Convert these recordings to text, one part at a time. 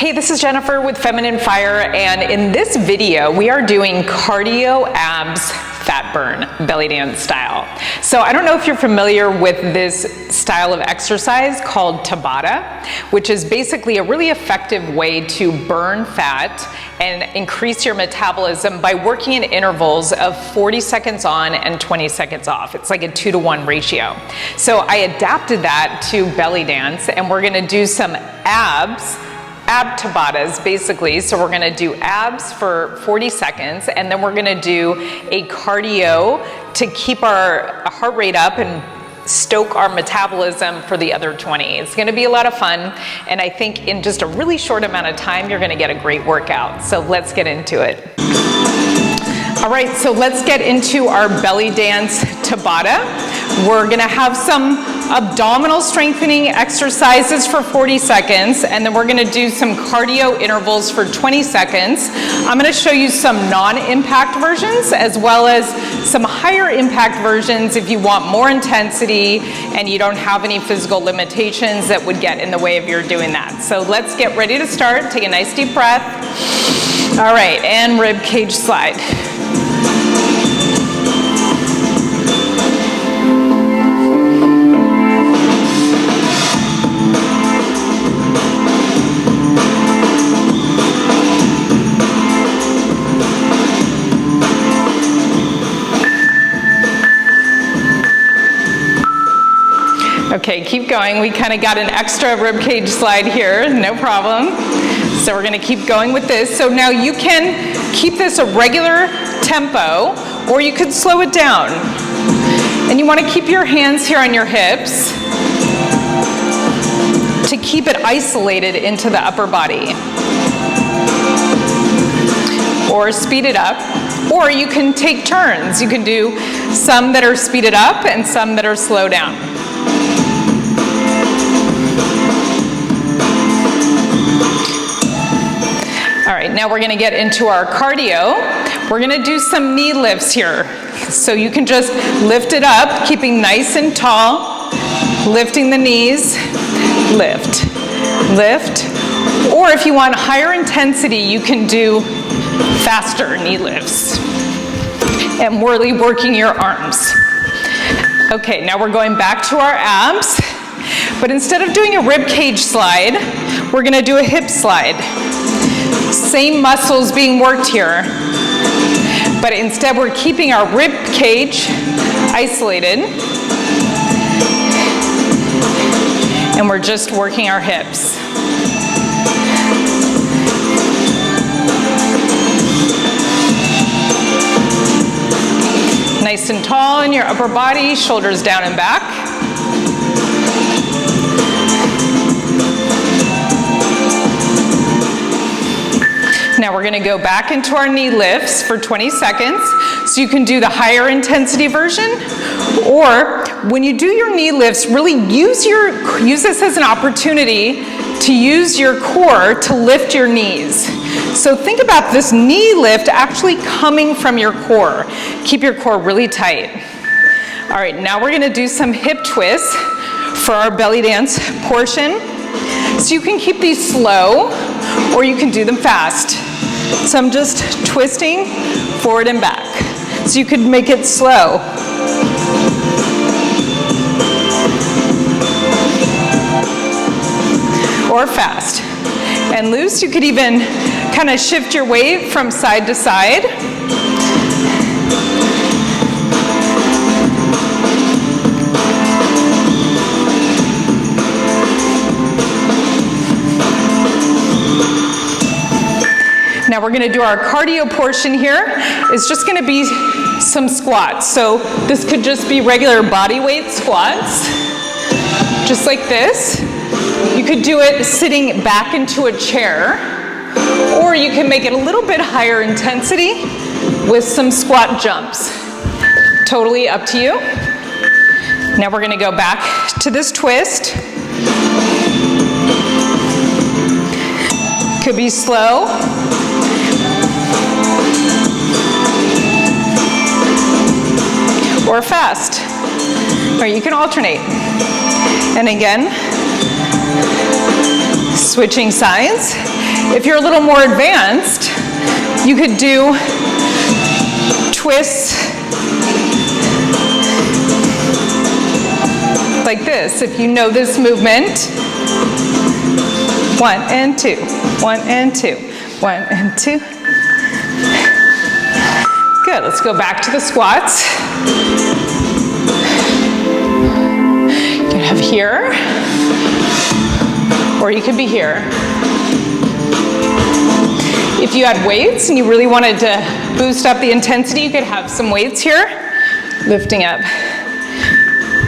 Hey, this is Jennifer with Feminine Fire, and in this video, we are doing cardio abs fat burn belly dance style. So I don't know if you're familiar with this style of exercise called Tabata, which is basically a really effective way to burn fat and increase your metabolism by working in intervals of 40 seconds on and 20 seconds off. It's like a 2-to-1 ratio. So I adapted that to belly dance, and we're gonna do some ab Tabatas basically. So we're gonna do abs for 40 seconds, and then we're gonna do a cardio to keep our heart rate up and stoke our metabolism for the other 20. It's gonna be a lot of fun, and I think in just a really short amount of time, you're gonna get a great workout. So let's get into it. All right, so let's get into our belly dance Tabata. We're gonna have some abdominal strengthening exercises for 40 seconds, and then we're gonna do some cardio intervals for 20 seconds. I'm gonna show you some non-impact versions as well as some higher impact versions if you want more intensity and you don't have any physical limitations that would get in the way of your doing that. So let's get ready to start. Take a nice deep breath. All right, and rib cage slide. Okay, keep going. We kind of got an extra rib cage slide here, no problem. So we're gonna keep going with this. So now you can keep this a regular tempo, or you could slow it down. And you wanna keep your hands here on your hips to keep it isolated into the upper body. Or speed it up, or you can take turns. You can do some that are speeded up and some that are slowed down. All right, now we're gonna get into our cardio. We're gonna do some knee lifts here. So you can just lift it up, keeping nice and tall, lifting the knees, lift, lift. Or if you want higher intensity, you can do faster knee lifts and really working your arms. Okay, now we're going back to our abs, but instead of doing a rib cage slide, we're gonna do a hip slide. Same muscles being worked here, but instead we're keeping our rib cage isolated, and we're just working our hips. Nice and tall in your upper body, shoulders down and back. Now we're gonna go back into our knee lifts for 20 seconds. So you can do the higher intensity version, or when you do your knee lifts, really use this as an opportunity to use your core to lift your knees. So think about this knee lift actually coming from your core. Keep your core really tight. All right, now we're gonna do some hip twists for our belly dance portion. So you can keep these slow, or you can do them fast. So I'm just twisting forward and back. So you could make it slow. Or fast. And loose, you could even kind of shift your weight from side to side. Now we're gonna do our cardio portion here. It's just gonna be some squats. So this could just be regular body weight squats, just like this. You could do it sitting back into a chair, or you can make it a little bit higher intensity with some squat jumps. Totally up to you. Now we're gonna go back to this twist. Could be slow. Or fast, or you can alternate. And again, Switching sides. If you're a little more advanced, you could do twists like this. If you know this movement, 1 and 2, 1 and 2, 1 and 2. Good, let's go back to the squats. You can have here, or you could be here. If you had weights and you really wanted to boost up the intensity, you could have some weights here, lifting up,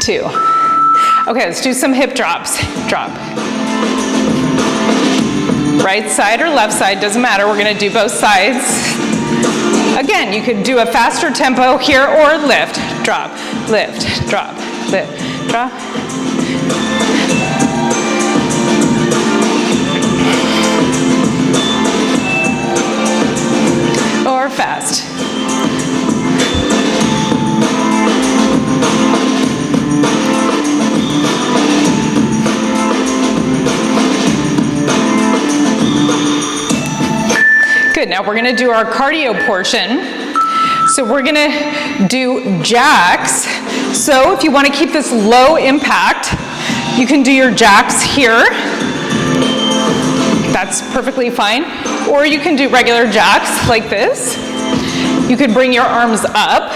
2. Okay, let's do some hip drops. Drop. Right side or left side, doesn't matter. We're gonna do both sides. Again, you could do a faster tempo here or lift, drop, lift, drop, lift, drop. Or fast. Good, now we're gonna do our cardio portion. So we're gonna do jacks. So if you wanna keep this low impact, you can do your jacks here. That's perfectly fine. Or you can do regular jacks like this. You could bring your arms up.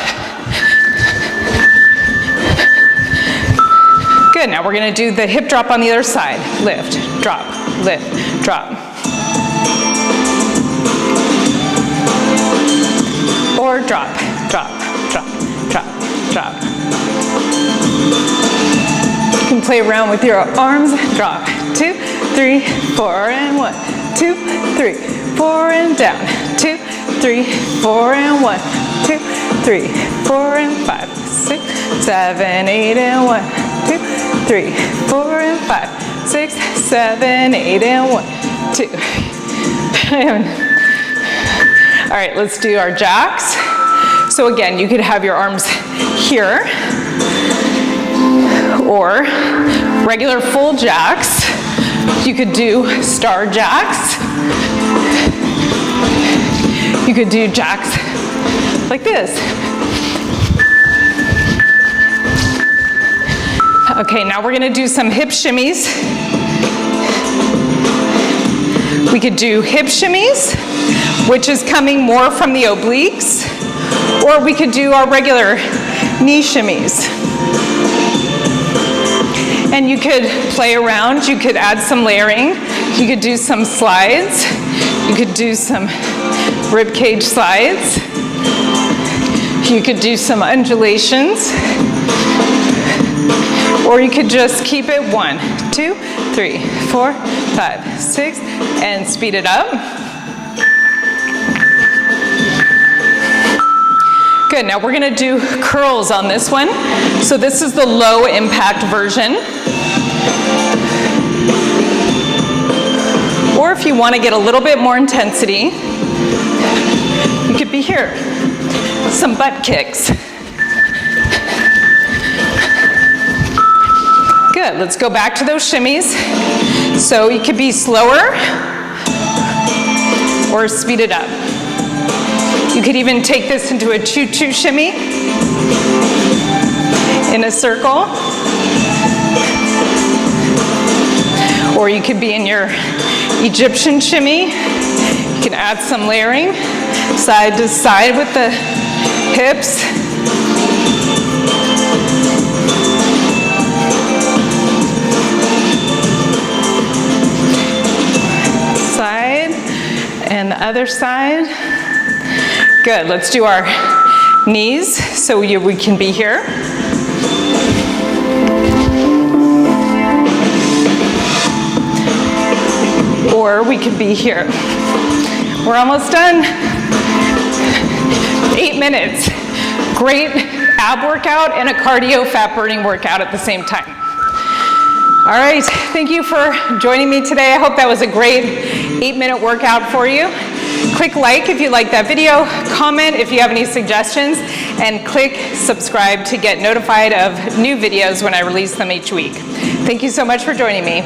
Good, now we're gonna do the hip drop on the other side. Lift, drop, lift, drop. Or drop, drop, drop, drop, drop. You can play around with your arms. Drop, 2, 3, 4, and 1, 2, 3, 4, and down. 2, 3, 4, and 1, 2, 3, 4, and 5, 6, 7, 8, and 1, 2, 3, 4, and 5, 6, 7, 8, and 1, 2. All right, let's do our jacks. So again, you could have your arms here, or regular full jacks. You could do star jacks. You could do jacks like this. Okay, now we're gonna do some hip shimmies. We could do hip shimmies, which is coming more from the obliques, or we could do our regular knee shimmies. And you could play around, you could add some layering, you could do some slides, you could do some rib cage slides, you could do some undulations, or you could just keep it 1, 2, 3, 4, 5, 6, and speed it up. Good, now we're gonna do curls on this one. So this is the low impact version. Or if you wanna get a little bit more intensity, you could be here. Some butt kicks. Good, let's go back to those shimmies. So you could be slower or speed it up. You could even take this into a choo-choo shimmy in a circle. Or you could be in your Egyptian shimmy. You can add some layering, side to side with the hips. Side and the other side. Good, let's do our knees so we can be here. Or we could be here. We're almost done. 8 minutes. Great ab workout and a cardio fat burning workout at the same time. All right, thank you for joining me today. I hope that was a great 8-minute workout for you. Click like if you like that video, comment if you have any suggestions, and click subscribe to get notified of new videos when I release them each week. Thank you so much for joining me.